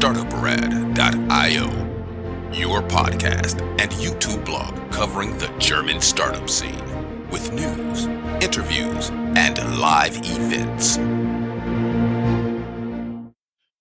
Startuprad.io, your podcast and YouTube blog covering the German startup scene with news, interviews, and live events.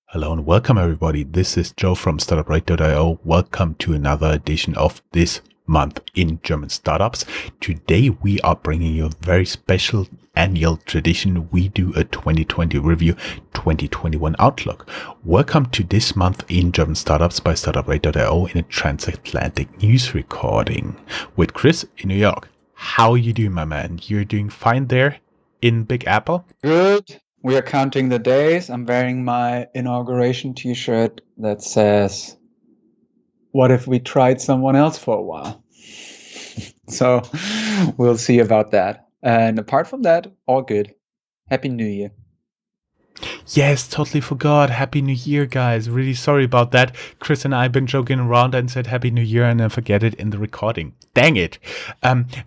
Hello and welcome everybody. This is Joe from Startuprad.io. Welcome to another edition of This Month in German Startups. Today we are bringing you a very special annual tradition. We do a 2020 review, 2021 outlook. Welcome to This Month in German Startups by Startuprad.io in a transatlantic news recording with Chris in New York. How are you doing, my man? You're doing fine there in Big Apple? Good. We are counting the days. I'm wearing my inauguration t-shirt that says, "What if we tried someone else for a while?" So we'll see about that. And apart from that, all good. Happy New Year. Yes, totally forgot. Happy New Year, guys. Really sorry about that. Chris and I have been joking around and said Happy New Year and I forget it in the recording. Dang it.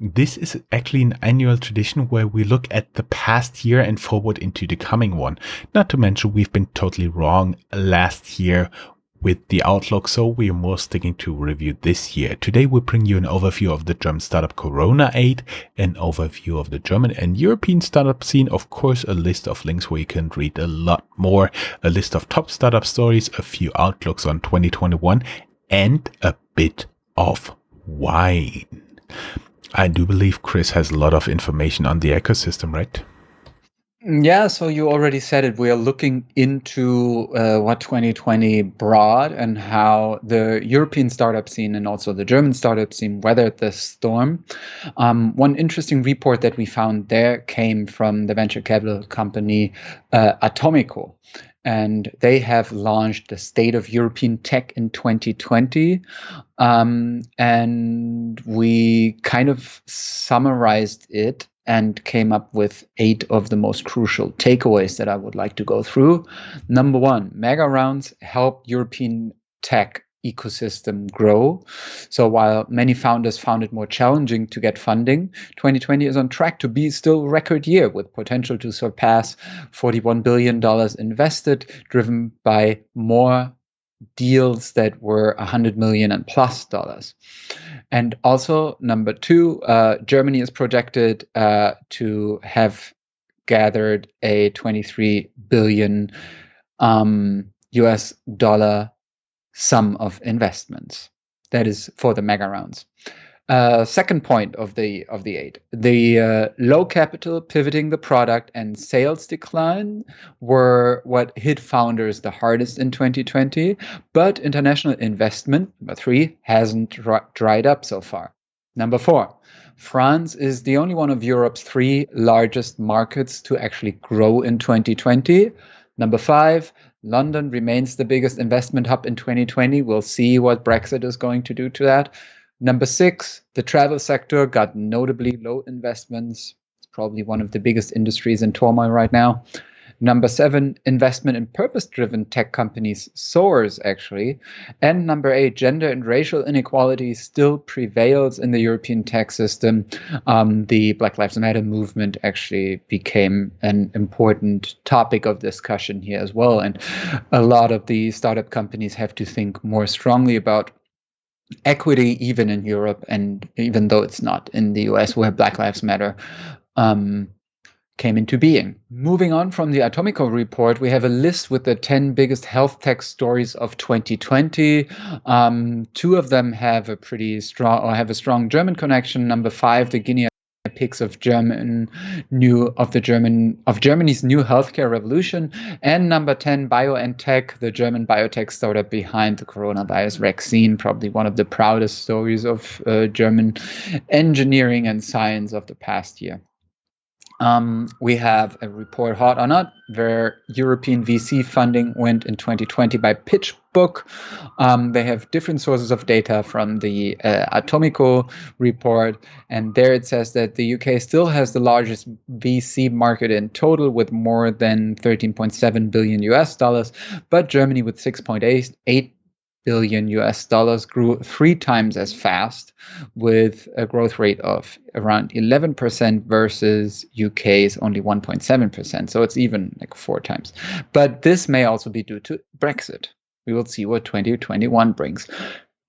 This is actually an annual tradition where we look at the past year and forward into the coming one. Not to mention we've been totally wrong last year with the outlook, so we are more sticking to review this year. Today we'll bring you an overview of the German startup Corona aid, an overview of the German and European startup scene, of course a list of links where you can read a lot more, a list of top startup stories, a few outlooks on 2021, and a bit of wine. I do believe Chris has a lot of information on the ecosystem, right? Yeah, so you already said it. We are looking into what 2020 brought and how the European startup scene and also the German startup scene weathered this storm. One interesting report that we found there came from the venture capital company Atomico. And they have launched the State of European Tech in 2020. And we kind of summarized it and came up with 8 of the most crucial takeaways that I would like to go through. Number 1, mega rounds help European tech ecosystem grow. So while many founders found it more challenging to get funding, 2020 is on track to be still a record year with potential to surpass $41 billion invested, driven by more deals that were $100 million and plus dollars. And also, number 2, Germany is projected to have gathered a 23 billion US dollar sum of investments. That is for the mega rounds. Second point of the 8, the low capital, pivoting the product, and sales decline were what hit founders the hardest in 2020. But international investment, number 3, hasn't dried up so far. Number 4, France is the only one of Europe's 3 largest markets to actually grow in 2020. Number 5, London remains the biggest investment hub in 2020. We'll see what Brexit is going to do to that. Number 6, the travel sector got notably low investments. It's probably one of the biggest industries in turmoil right now. Number 7, investment in purpose-driven tech companies soars, actually. And number 8, gender and racial inequality still prevails in the European tech system. The Black Lives Matter movement actually became an important topic of discussion here as well. And a lot of the startup companies have to think more strongly about equity, even in Europe, and even though it's not in the US, where Black Lives Matter came into being. Moving on from the Atomico report, we have a list with the 10 biggest health tech stories of 2020. 2 of them have a strong German connection. Number 5, the guinea pigs of Germany's new healthcare revolution, and number 10, BioNTech, the German biotech startup behind the coronavirus vaccine, probably one of the proudest stories of German engineering and science of the past year. We have a report, hot or not, where European VC funding went in 2020 by PitchBook. They have different sources of data from the Atomico report, and there it says that the UK still has the largest VC market in total with more than 13.7 billion US dollars, but Germany with 6.8 billion US dollars grew 3 times as fast, with a growth rate of around 11% versus UK's only 1.7%. So it's even like 4 times. But this may also be due to Brexit. We will see what 2021 brings.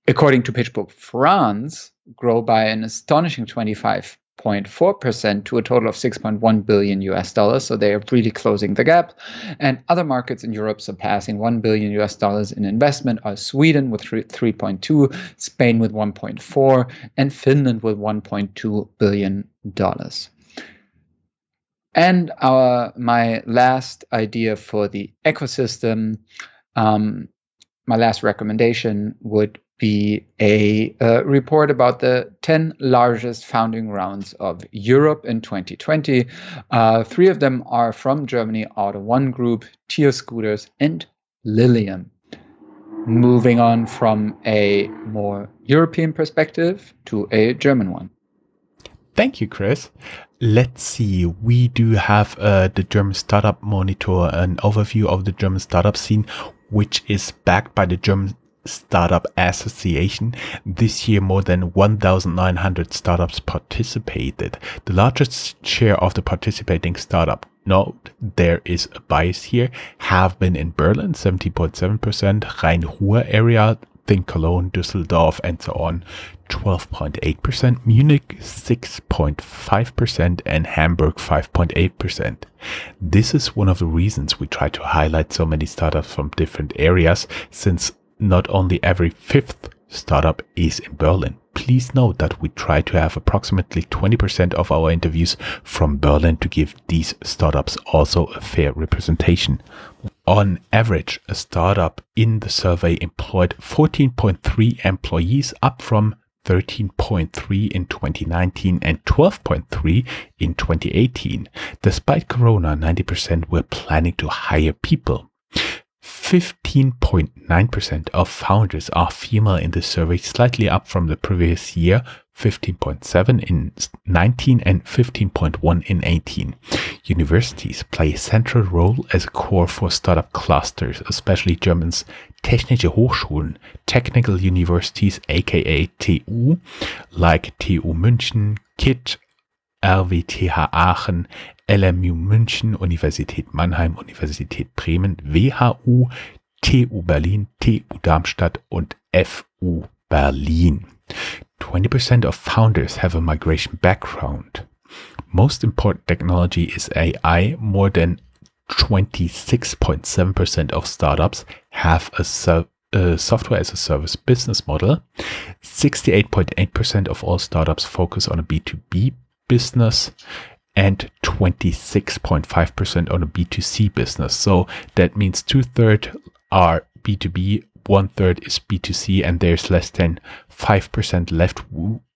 According to PitchBook France, grow by an astonishing 25.4% to a total of $6.1 billion US dollars. So they are really closing the gap. And other markets in Europe surpassing $1 billion US dollars in investment are Sweden with 3.2, Spain with 1.4, and Finland with $1.2 billion. And my last idea for the ecosystem, my last recommendation would be a report about the 10 largest founding rounds of Europe in 2020. 3 of them are from Germany: Auto One Group, Tier Scooters, and Lilium. Moving on from a more European perspective to a German one. Thank you, Chris. Let's see. We do have the German Startup Monitor, an overview of the German startup scene, which is backed by the German Startup Association. This year, more than 1,900 startups participated. The largest share of the participating startup, note there is a bias here, have been in Berlin, 70.7%, Rhine-Ruhr area, think Cologne, Düsseldorf, and so on, 12.8%, Munich 6.5%, and Hamburg 5.8%. This is one of the reasons we try to highlight so many startups from different areas, since not only every 5th startup is in Berlin. Please note that we try to have approximately 20% of our interviews from Berlin to give these startups also a fair representation. On average, a startup in the survey employed 14.3 employees, up from 13.3 in 2019 and 12.3 in 2018. Despite Corona, 90% were planning to hire people. 15.9% of founders are female in the survey, slightly up from the previous year, 15.7 in 19 and 15.1 in 18. Universities play a central role as a core for startup clusters, especially Germans' Technische Hochschulen, technical universities aka TU, like TU München, KIT, RWTH Aachen, LMU München, Universität Mannheim, Universität Bremen, WHU, TU Berlin, TU Darmstadt und FU Berlin. 20% of founders have a migration background. Most important technology is AI. More than 26.7% of startups have a software as a service business model. 68.8% of all startups focus on a B2B business, and 26.5% on a B2C business. So that means 2/3 are B2B, 1/3 is B2C, and there's less than 5% left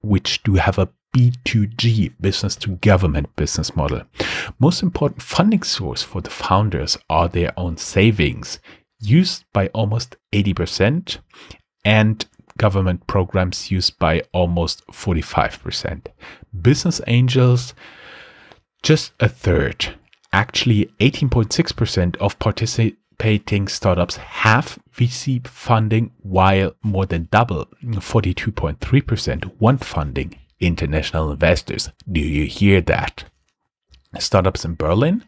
which do have a B2G, business to government business model. Most important funding source for the founders are their own savings, used by almost 80%, and government programs used by almost 45%. Business angels, just 1/3. Actually, 18.6% of participating startups have VC funding, while more than double, 42.3%, want funding international investors. Do you hear that? Startups in Berlin,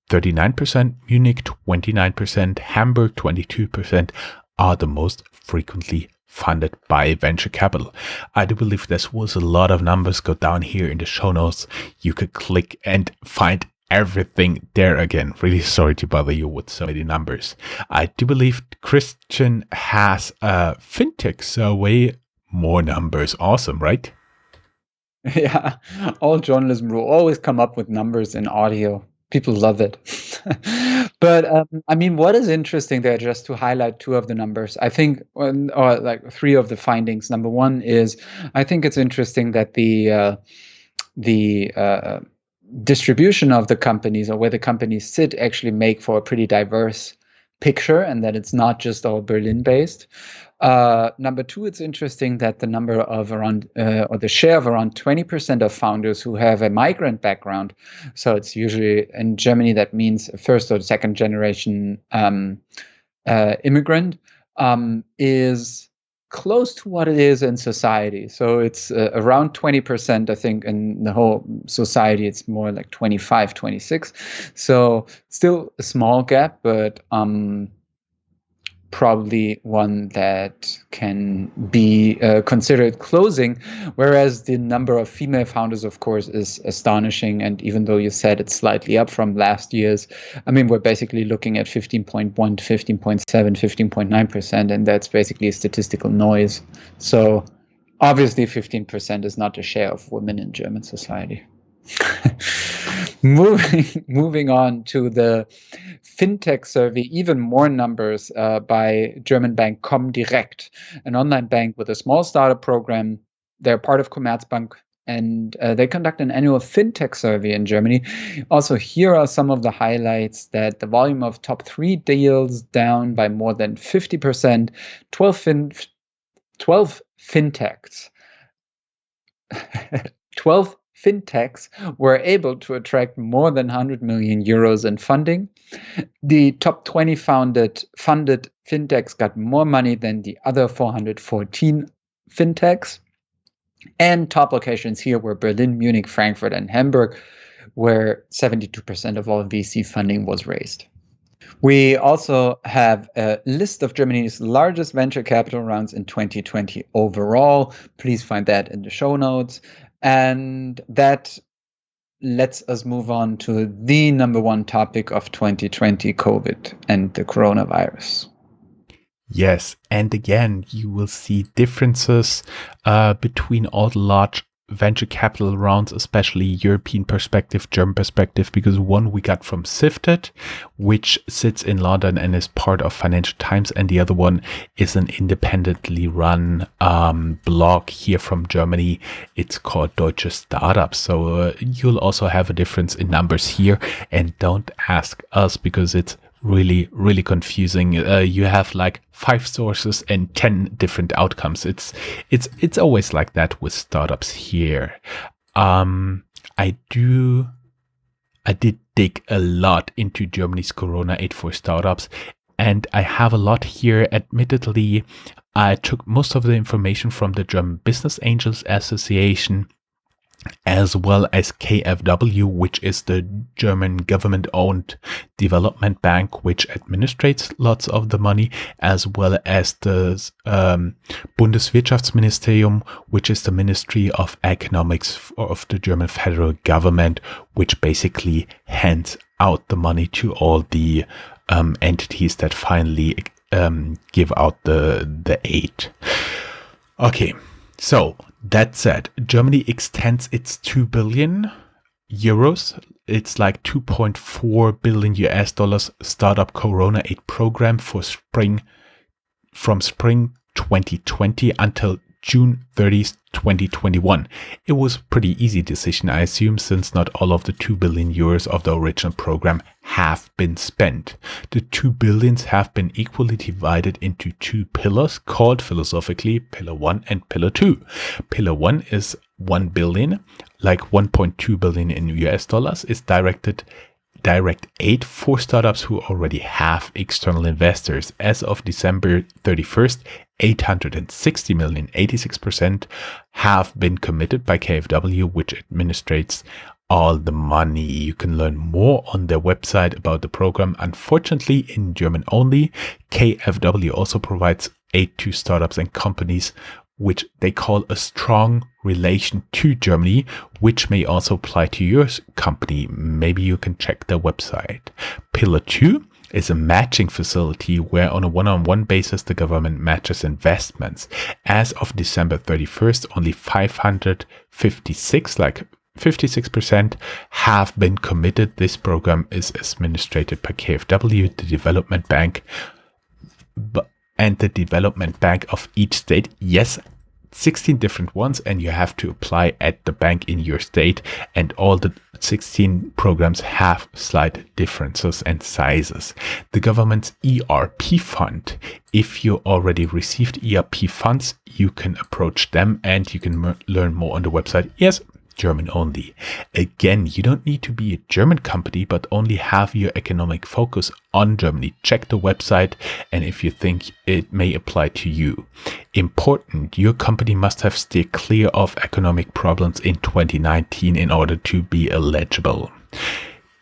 39%, Munich 29%, Hamburg 22% are the most frequently funded by venture capital. I do believe this was a lot of numbers. Go down here in the show notes. You could click and find everything there again. Really sorry to bother you with so many numbers. I do believe Christian has a fintech survey. More numbers. Awesome, right? Yeah, all journalism will always come up with numbers in audio. People love it. But I mean, what is interesting there, just to highlight 2 of the numbers, I think, or like 3 of the findings. Number 1 is, I think it's interesting that the distribution of the companies, or where the companies sit, actually make for a pretty diverse picture, and that it's not just all Berlin based. Number 2, it's interesting that the number of around, or the share of around 20% of founders who have a migrant background, so it's usually in Germany, that means first or second generation immigrant, is close to what it is in society. So it's around 20%, I think, in the whole society. It's more like 25, 26. So still a small gap, but probably one that can be considered closing, whereas the number of female founders, of course, is astonishing. And even though you said it's slightly up from last year's, I mean, we're basically looking at 15.1 to 15.7, 15.9%, and that's basically statistical noise. So obviously 15% is not the share of women in German society. Moving on to the fintech survey, even more numbers by German bank Comdirect, an online bank with a small startup program. They're part of Commerzbank, and they conduct an annual fintech survey in Germany. Also, here are some of the highlights: that the volume of top 3 deals down by more than 50%, 12 fintechs 12 fintechs were able to attract more than 100 million euros in funding. The top 20 funded fintechs got more money than the other 414 fintechs. And top locations here were Berlin, Munich, Frankfurt, and Hamburg, where 72% of all VC funding was raised. We also have a list of Germany's largest venture capital rounds in 2020 overall. Please find that in the show notes. And that lets us move on to the number one topic of 2020, COVID and the coronavirus. Yes, and again, you will see differences between all the large venture capital rounds, especially European perspective, German perspective, because one we got from Sifted, which sits in London and is part of Financial Times, and the other one is an independently run blog here from Germany. It's called Deutsche Startups. So you'll also have a difference in numbers here, and don't ask us because it's really confusing. You have like 5 sources and 10 different outcomes. It's always like that with startups here. I did dig a lot into Germany's Corona aid for startups, and I have a lot here. Admittedly, I took most of the information from the German Business Angels Association, as well as KfW, which is the German government-owned development bank, which administrates lots of the money, as well as the Bundeswirtschaftsministerium, which is the Ministry of Economics of the German federal government, which basically hands out the money to all the entities that finally give out the aid. Okay, so that said, Germany extends its 2 billion euros. It's like 2.4 billion US dollars startup Corona aid program from spring 2020 until June 30th, 2021. It was a pretty easy decision, I assume, since not all of the 2 billion euros of the original program have been spent. The 2 billions have been equally divided into 2 pillars called philosophically Pillar 1 and Pillar 2. Pillar 1 is 1 billion, like 1.2 billion in US dollars, is direct aid for startups who already have external investors. As of December 31st, 860 million, 86%, have been committed by KfW, which administrates all the money. You can learn more on their website about the program. Unfortunately, in German only. KfW also provides aid to startups and companies which they call a strong relation to Germany, which may also apply to your company. Maybe you can check their website. Pillar 2 is a matching facility where on a one-on-one basis the government matches investments. As of December 31st, only 556, like 56%, have been committed. This program is administered by KfW, the development bank, and the development bank of each state. Yes, 16 different ones, and you have to apply at the bank in your state, and all the 16 programs have slight differences and sizes. The government's ERP fund, if you already received ERP funds, you can approach them and you can learn more on the website. Yes, German only. Again, you don't need to be a German company, but only have your economic focus on Germany. Check the website, and if you think it may apply to you. Important, your company must have steered clear of economic problems in 2019 in order to be eligible.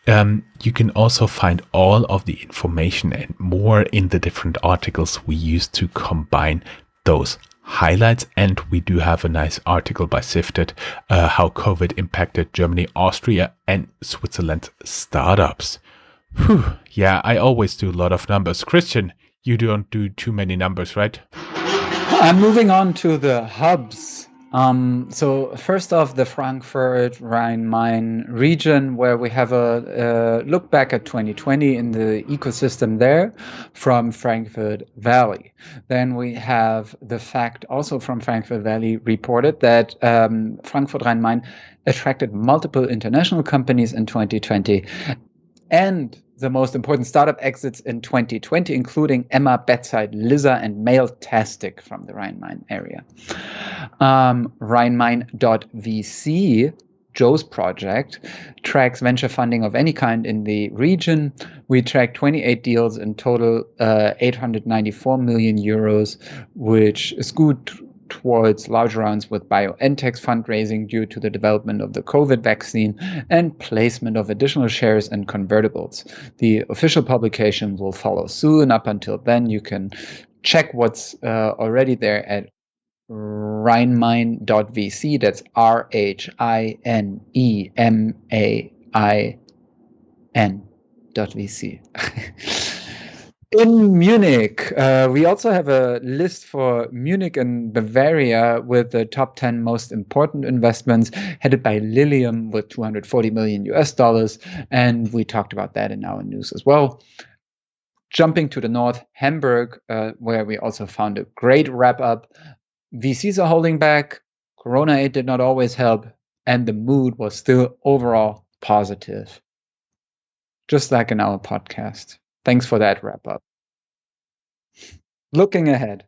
You can also find all of the information and more in the different articles we use to combine those highlights. And we do have a nice article by Sifted, how COVID impacted Germany, Austria, and Switzerland startups. Whew. Yeah, I always do a lot of numbers. Christian, you don't do too many numbers, right? I'm moving on to the hubs. So first off, the Frankfurt Rhine-Main region, where we have a look back at 2020 in the ecosystem there from Frankfurt Valley. Then we have the fact also from Frankfurt Valley reported that Frankfurt Rhine-Main attracted multiple international companies in 2020. And the most important startup exits in 2020, including Emma, Bedside, Lisa, and Mailtastic from the Rhine-Main area. Rhine-Main.vc, Joe's project, tracks venture funding of any kind in the region. We track 28 deals in total, 894 million euros, which is good towards large rounds with BioNTech's fundraising due to the development of the COVID vaccine and placement of additional shares and convertibles. The official publication will follow soon. Up until then, you can check what's already there at Rhine-Main.vc. That's RHINEMAIN.vc. In Munich, we also have a list for Munich and Bavaria with the top 10 most important investments headed by Lilium with 240 million US dollars. And we talked about that in our news as well. Jumping to the north, Hamburg, where we also found a great wrap up. VCs are holding back. Corona aid did not always help. And the mood was still overall positive. Just like in our podcast. Thanks for that wrap up. Looking ahead.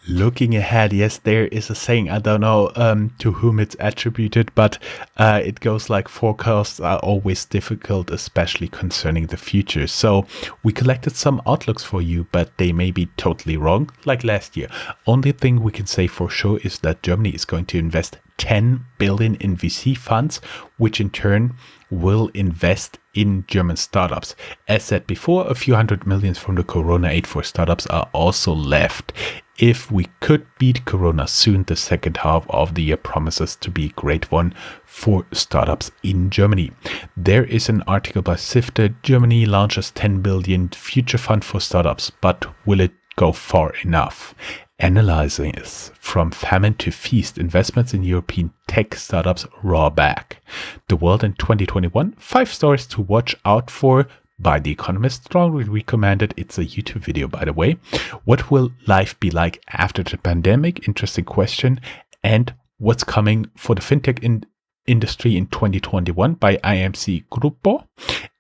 Looking ahead, yes, there is a saying, I don't know to whom it's attributed, but it goes like forecasts are always difficult, especially concerning the future. So we collected some outlooks for you, but they may be totally wrong, like last year. Only thing we can say for sure is that Germany is going to invest 10 billion in VC funds, which in turn will invest in German startups. As said before, a few hundred millions from the Corona aid for startups are also left. If we could beat Corona soon, the second half of the year promises to be a great one for startups in Germany. There is an article by Sifter. Germany launches 10 billion future fund for startups, but will it go far enough? Analyzing is from famine to feast, investments in European tech startups roar back. The world in 2021, 5 stories to watch out for by The Economist. Strongly recommended. It's a YouTube video, by the way. What will life be like after the pandemic? Interesting question. And what's coming for the fintech industry in 2021 by IMC Gruppo.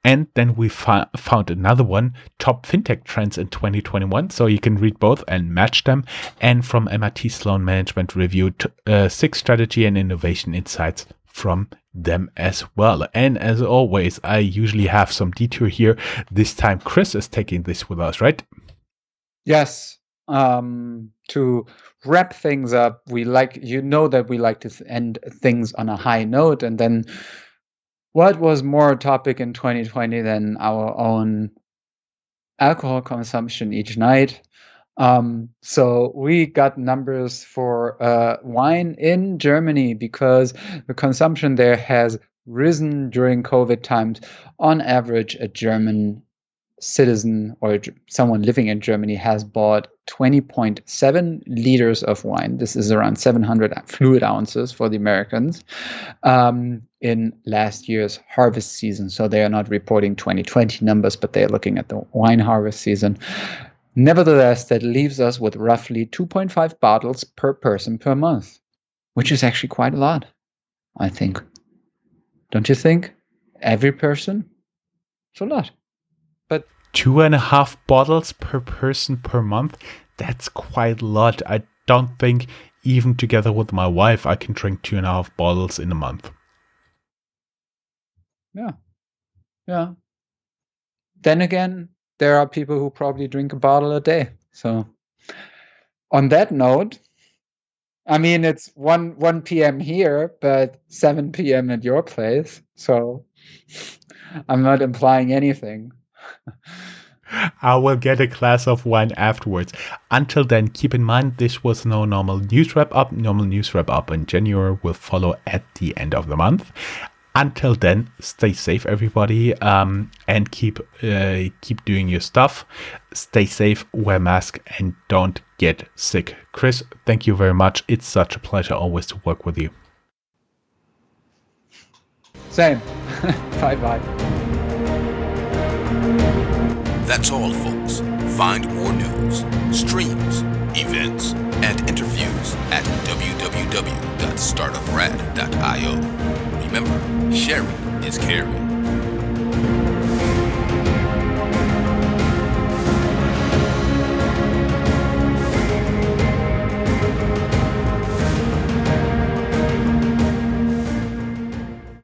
And then we found another one, top fintech trends in 2021. So you can read both and match them. And from MIT Sloan Management Review, 6 strategy and innovation insights from them as well. And as always, I usually have some detour here. This time, Chris is taking this with us, right? Yes. To wrap things up, we like to end things on a high note. And then what was more a topic in 2020 than our own alcohol consumption each night? So we got numbers for wine in Germany because the consumption there has risen during COVID times. On average, a German citizen or someone living in Germany has bought 20.7 liters of wine. This is around 700 fluid ounces for the Americans in last year's harvest season. So they are not reporting 2020 numbers, but they are looking at the wine harvest season. Nevertheless, that leaves us with roughly 2.5 bottles per person per month, which is actually quite a lot, I think. Don't you think? Every person? It's a lot. But 2.5 bottles per person per month, that's quite a lot. I don't think even together with my wife I can drink 2.5 bottles in a month. Yeah. Then again, there are people who probably drink a bottle a day. So on that note, I mean, it's 1 p.m. here, but 7 p.m. at your place. So I'm not implying anything. I will get a glass of wine afterwards. Until then, keep in mind this was no normal news wrap up. Normal news wrap up in January will follow at the end of the month. Until then, stay safe, everybody, and keep doing your stuff. Stay safe, wear mask, and don't get sick. Chris, thank you very much. It's such a pleasure always to work with you. Same. Bye-bye. That's all, folks. Find more news, streams, events, and interviews at www.startuprad.io. Remember, sharing is caring.